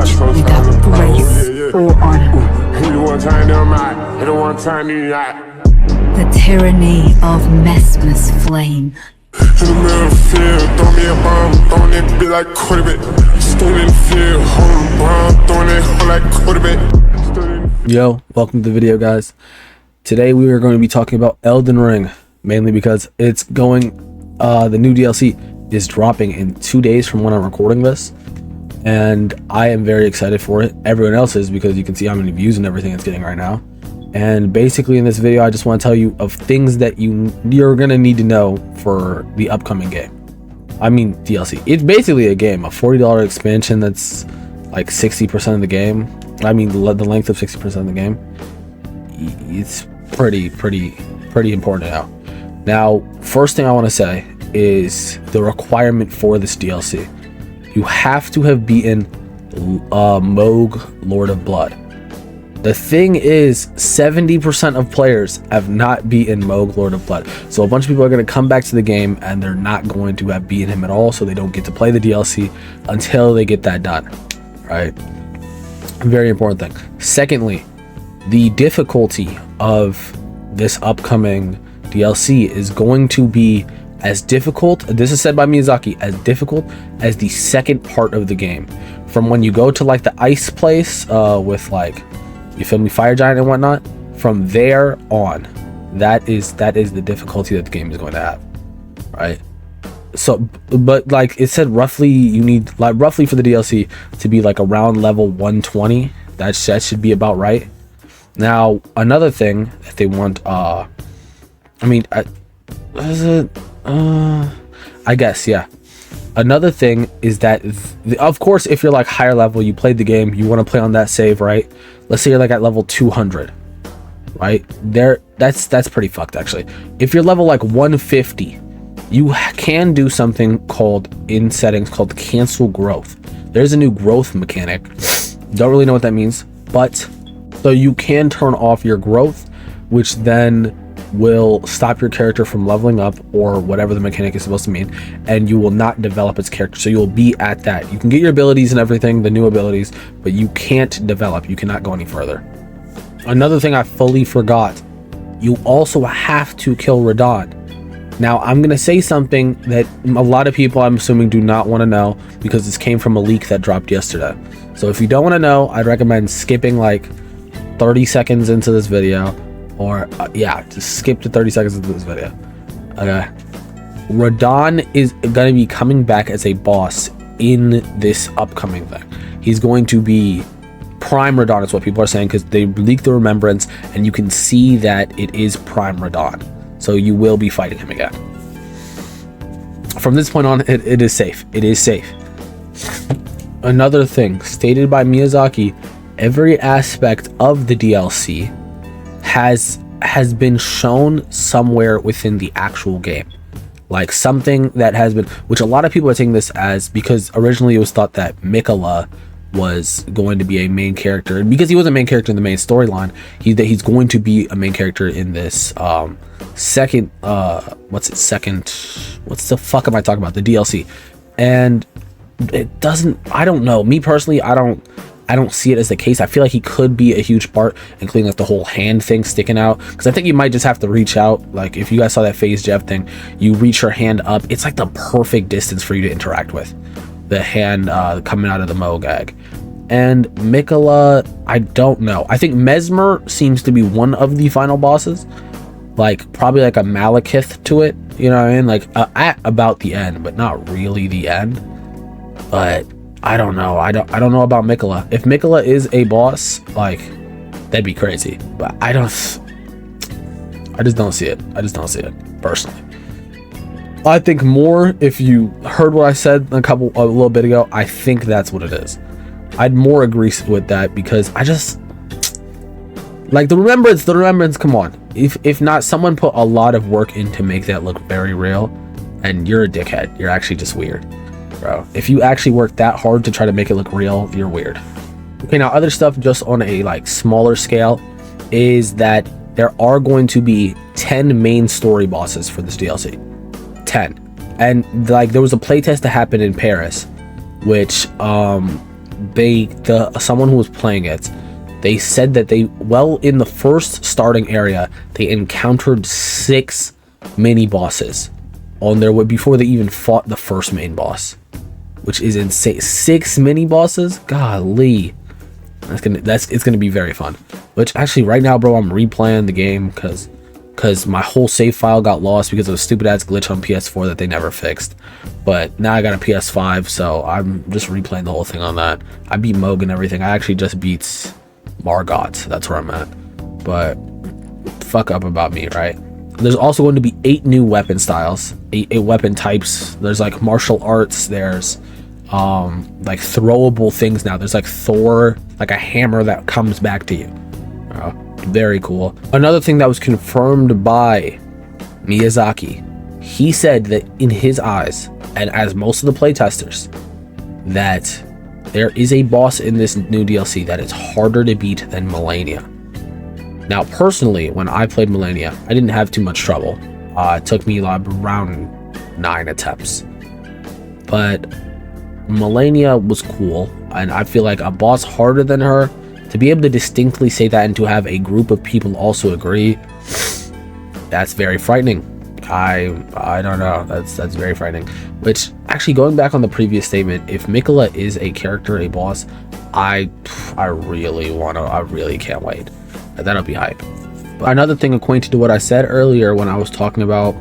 courage without grace or honor. The tyranny of Mesmer's flame. In the middle of the field, throw me a bomb, throwing it be like quarterback. Staying in the field, holding bomb, throwing it hole like quarterback. Yo, welcome to the video, guys. Today we are going to be talking about Elden Ring, mainly because it's going, the new DLC is dropping in 2 days from when I'm recording this, and I am very excited for it. Everyone else is, because you can see how many views and everything it's getting right now. And basically in this video, I just want to tell you of things that you're gonna need to know for the upcoming game. I mean DLC. It's basically a game, a $40 expansion that's like 60% of the game. I mean the length of 60% of the game. It's pretty important to know. Now, first thing I want to say is the requirement for this DLC. You have to have beaten Mohg, Lord of Blood. The thing is, 70% of players have not beaten Mohg, Lord of Blood. So a bunch of people are going to come back to the game and they're not going to have beaten him at all, so they don't get to play the DLC until they get that done, right? Very important thing. Secondly, the difficulty of this upcoming DLC is going to be as difficult, this is said by Miyazaki, as difficult as the second part of the game. From when you go to like the ice place with like, you feel me, Fire Giant and whatnot, from there on, that is the difficulty that the game is going to have, right? So, but like it said, roughly you need, like roughly for the DLC to be like around level 120. That should be about right. Now, another thing that they want, I guess, yeah. Another thing is that, of course, if you're like higher level, you played the game, you want to play on that save, right? Let's say you're like at level 200, right? That's pretty fucked, actually. If you're level like 150, you can do something called, in settings, called cancel growth. There's a new growth mechanic. Don't really know what that means, but so you can turn off your growth, which then will stop your character from leveling up, or whatever the mechanic is supposed to mean, and you will not develop its character. So you'll be at that. You can get your abilities and everything, the new abilities, but you can't develop. You cannot go any further. Another thing I fully forgot, you also have to kill Radahn. Now, I'm going to say something that a lot of people, I'm assuming, do not want to know, because this came from a leak that dropped yesterday. So if you don't want to know, I'd recommend skipping like 30 seconds into this video, or yeah, just skip to 30 seconds into this video. Okay. Radahn is going to be coming back as a boss in this upcoming thing. He's going to be Prime Radahn, is what people are saying, because they leaked the remembrance and you can see that it is Prime Radahn. So you will be fighting him again. From this point on, it is safe. It is safe. Another thing stated by Miyazaki, every aspect of the DLC has been shown somewhere within the actual game. Like something that has been, which a lot of people are taking this as, because originally it was thought that Miquella was going to be a main character, and because he was a main character in the main storyline, he's going to be a main character in this second what the fuck am I talking about, the DLC. And it doesn't, I don't know, me personally, I don't see it as the case. I feel like he could be a huge part, including like the whole hand thing sticking out, because I think you might just have to reach out. Like if you guys saw that Phase Jeff thing, you reach your hand up, it's like the perfect distance for you to interact with the hand coming out of the Mohg egg. And Miquella, I don't know. I think Mesmer seems to be one of the final bosses, like probably like a Malekith to it, you know what I mean, like at about the end, but not really the end. But I don't know. I don't know about Miquella. If Miquella is a boss, like, that'd be crazy. But I just don't see it. I just don't see it, personally. I think more, if you heard what I said a little bit ago, I think that's what it is. I'd more agree with that, because I just, like, the remembrance, come on. If not, someone put a lot of work in to make that look very real, and you're a dickhead. You're actually just weird. Bro, if you actually work that hard to try to make it look real, you're weird. Okay, now other stuff just on a like smaller scale is that there are going to be 10 main story bosses for this DLC. 10. And like there was a playtest that happened in Paris, which someone who was playing it, they said that in the first starting area, they encountered 6 mini bosses on their way before they even fought the first main boss, which is insane. 6 mini bosses, golly. It's gonna be very fun. Which actually right now, bro, I'm replaying the game because my whole save file got lost because of a stupid ass glitch on PS4 that they never fixed. But now I got a PS5, so I'm just replaying the whole thing on that. I beat Moog and everything. I actually just beat Margot. That's where I'm at. But fuck up about me, right? There's also going to be 8 new weapon styles, 8 weapon types. There's like martial arts. There's like throwable things now. There's like Thor, like a hammer that comes back to you. Very cool. Another thing that was confirmed by Miyazaki, he said that in his eyes, and as most of the playtesters, that there is a boss in this new DLC that is harder to beat than Melania. Now, personally, when I played Melania, I didn't have too much trouble. It took me like around 9 attempts. But Melania was cool, and I feel like a boss harder than her, to be able to distinctly say that and to have a group of people also agree, that's very frightening. I don't know, that's very frightening. Which, actually, going back on the previous statement, if Mikola is a character, a boss, I really can't wait. That'll be hype. But another thing acquainted to what I said earlier when I was talking about,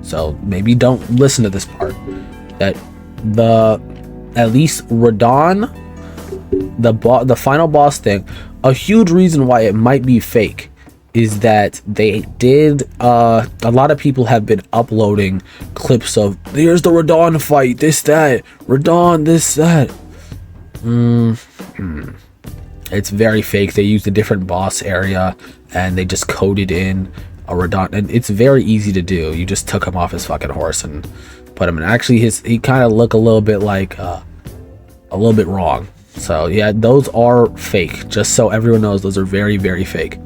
so maybe don't listen to this part, that at least Radon, the final boss thing, a huge reason why it might be fake is that they did a lot of people have been uploading clips of, here's the Radon fight, this, that, Radon, this, that. It's very fake. They used a different boss area and they just coded in a Radon, and it's very easy to do. You just took him off his fucking horse and put him in. Actually, he kind of look a little bit like a little bit wrong. So yeah, those are fake. Just so everyone knows, those are very, very fake.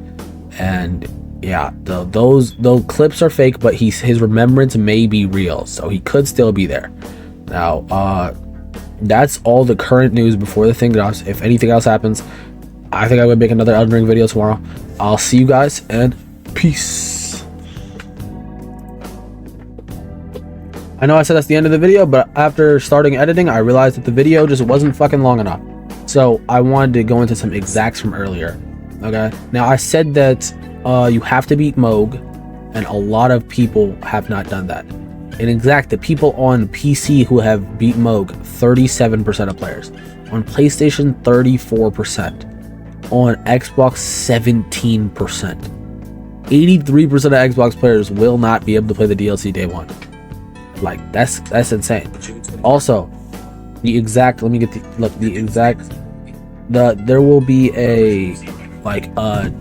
And yeah, those clips are fake, but his remembrance may be real, so he could still be there. Now, that's all the current news before the thing drops. If anything else happens, I think I would make another Elden Ring video tomorrow. I'll see you guys, and peace. I know I said that's the end of the video, but after starting editing, I realized that the video just wasn't fucking long enough. So I wanted to go into some exacts from earlier. Okay, now I said that you have to beat Moog, and a lot of people have not done that. In exact, the people on PC who have beat Moog, 37% of players. On PlayStation, 34%. On Xbox, 17%. 83% of Xbox players will not be able to play the DLC day one. Like, that's insane. Also, the exact, let me get there will be a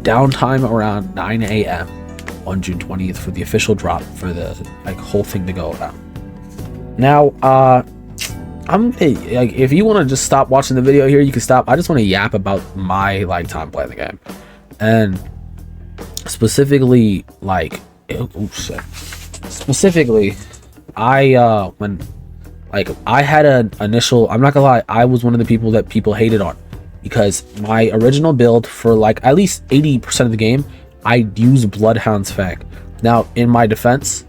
downtime around 9 a.m. on June 20th for the official drop for the whole thing to go down. Now, if you want to just stop watching the video here, you can stop. I just want to yap about my time playing the game, and specifically I had an initial, I'm not gonna lie, I was one of the people that people hated on, because my original build for at least 80% of the game, I used Bloodhound's Fang. Now, in my defense,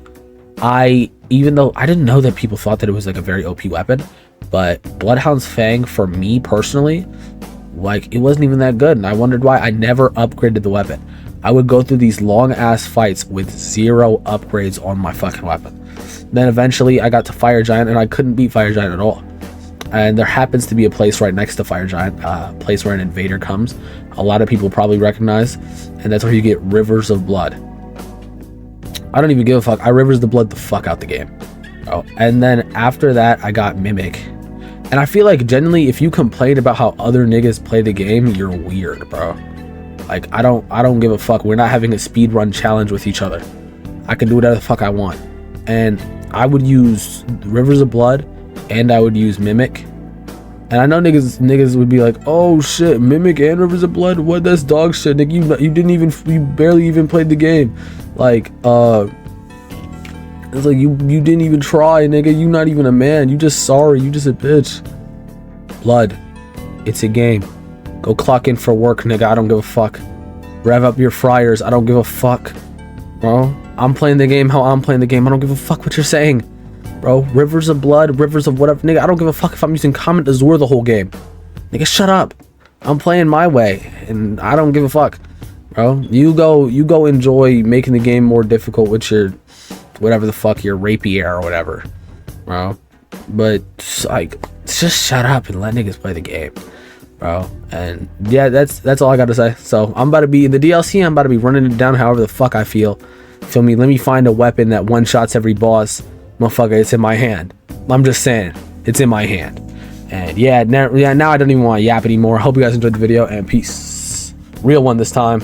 even though I didn't know that people thought that it was a very OP weapon, but Bloodhound's Fang, for me personally, it wasn't even that good, and I wondered why. I never upgraded the weapon. I would go through these long ass fights with 0 upgrades on my fucking weapon. Then eventually I got to Fire Giant, and I couldn't beat Fire Giant at all. And there happens to be a place right next to Fire Giant, a place where an invader comes. A lot of people probably recognize, and that's where you get Rivers of Blood. I don't even give a fuck. I Rivers the Blood the fuck out the game. Oh, and then after that, I got Mimic. And I feel like generally, if you complain about how other niggas play the game, you're weird, bro. I don't give a fuck. We're not having a speedrun challenge with each other. I can do whatever the fuck I want. And I would use Rivers of Blood, and I would use Mimic. And I know niggas would be like, oh shit, Mimic and Rivers of Blood? What? That's dog shit, nigga. You barely even played the game. It's you didn't even try, nigga. You not even a man. You just sorry. You just a bitch. blood. It's a game. Go clock in for work, nigga. I don't give a fuck. Rev up your fryers. I don't give a fuck. Bro, I'm playing the game how I'm playing the game. I don't give a fuck what you're saying. Bro, rivers of blood, rivers of whatever. Nigga, I don't give a fuck if I'm using Comment Azure the whole game. Nigga, shut up. I'm playing my way, and I don't give a fuck. Bro, you go enjoy making the game more difficult with your, whatever the fuck, your rapier or whatever. Bro. But, like, just shut up and let niggas play the game. Bro, and yeah, that's all I gotta say. So I'm about to be in the DLC. I'm about to be running it down however the fuck I feel me. Let me find a weapon that one shots every boss. Motherfucker, it's in my hand. I'm just saying, it's in my hand. And yeah, now I don't even want to yap anymore. Hope you guys enjoyed the video, and peace. Real one this time.